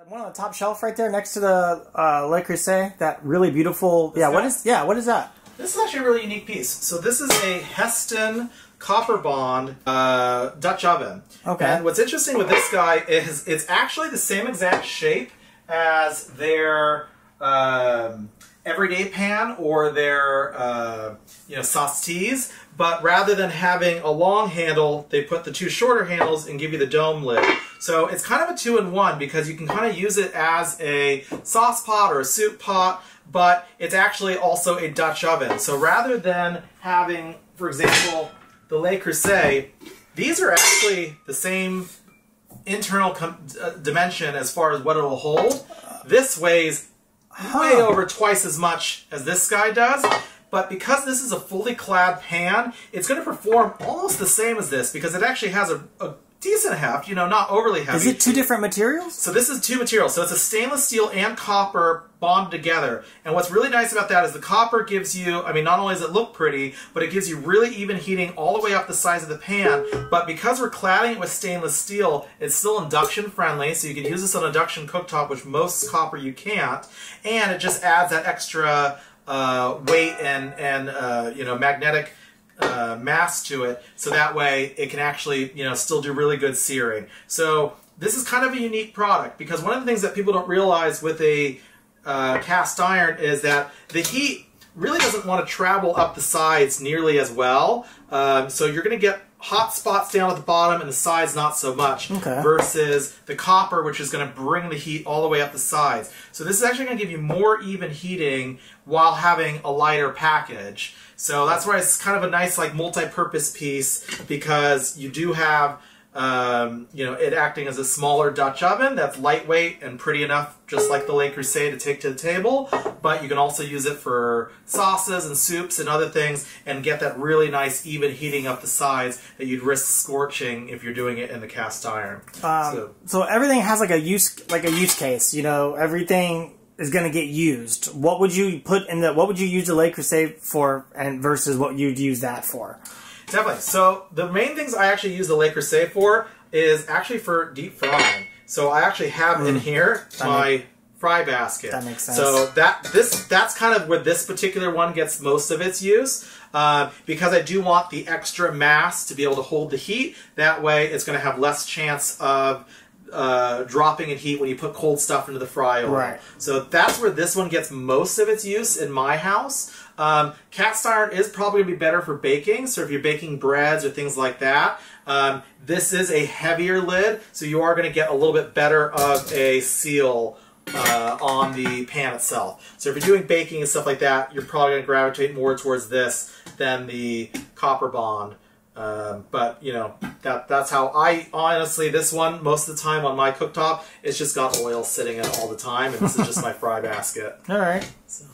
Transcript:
One on the top shelf right there next to the Le Creuset, that really beautiful. What is that? This is actually a really unique piece. So this is a Heston copper bond Dutch oven. Okay. And what's interesting with this guy is it's actually the same exact shape as their everyday pan or their sauce teas, but rather than having a long handle, they put the two shorter handles and give you the dome lid. So it's kind of a two-in-one because you can kind of use it as a sauce pot or a soup pot, but it's actually also a Dutch oven. So rather than having, for example, the Le Creuset, these are actually the same internal dimension as far as what it will hold. This weighs way over twice as much as this guy does. But because this is a fully clad pan, it's going to perform almost the same as this because it actually has a decent heft, not overly heavy. Is it two different materials? So this is two materials. So it's a stainless steel and copper bonded together. And what's really nice about that is the copper gives you, not only does it look pretty, but it gives you really even heating all the way up the sides of the pan. But because we're cladding it with stainless steel, it's still induction friendly. So you can use this on an induction cooktop, which most copper you can't. And it just adds that extra weight and magnetic mass to it, so that way it can actually still do really good searing. So this is kind of a unique product because one of the things that people don't realize with a cast iron is that the heat really doesn't want to travel up the sides nearly as well. So you're going to get hot spots down at the bottom and the sides not so much, versus the copper, which is going to bring the heat all the way up the sides. So this is actually going to give you more even heating while having a lighter package. So that's why it's kind of a nice multi-purpose piece, because you do have it acting as a smaller Dutch oven that's lightweight and pretty enough, just like the Le Creuset, to take to the table. But you can also use it for sauces and soups and other things and get that really nice even heating up the sides that you'd risk scorching if you're doing it in the cast iron. So everything has a use case. Everything is going to get used. What would you put in what would you use the Le Creuset for, and versus what you'd use that for? Definitely. So the main things I actually use the Le Creuset for is actually for deep frying. So I actually have in here my fry basket. That makes sense. So that's kind of where this particular one gets most of its use, because I do want the extra mass to be able to hold the heat. That way it's going to have less chance of dropping in heat when you put cold stuff into the fry oil. Right. So that's where this one gets most of its use in my house. Cast iron is probably going to be better for baking, so if you're baking breads or things like that. This is a heavier lid, so you are going to get a little bit better of a seal on the pan itself. So if you're doing baking and stuff like that, you're probably going to gravitate more towards this than the copper bond. But that's how honestly, this one, most of the time on my cooktop, it's just got oil sitting in it all the time, and this is just my fry basket. All right. So.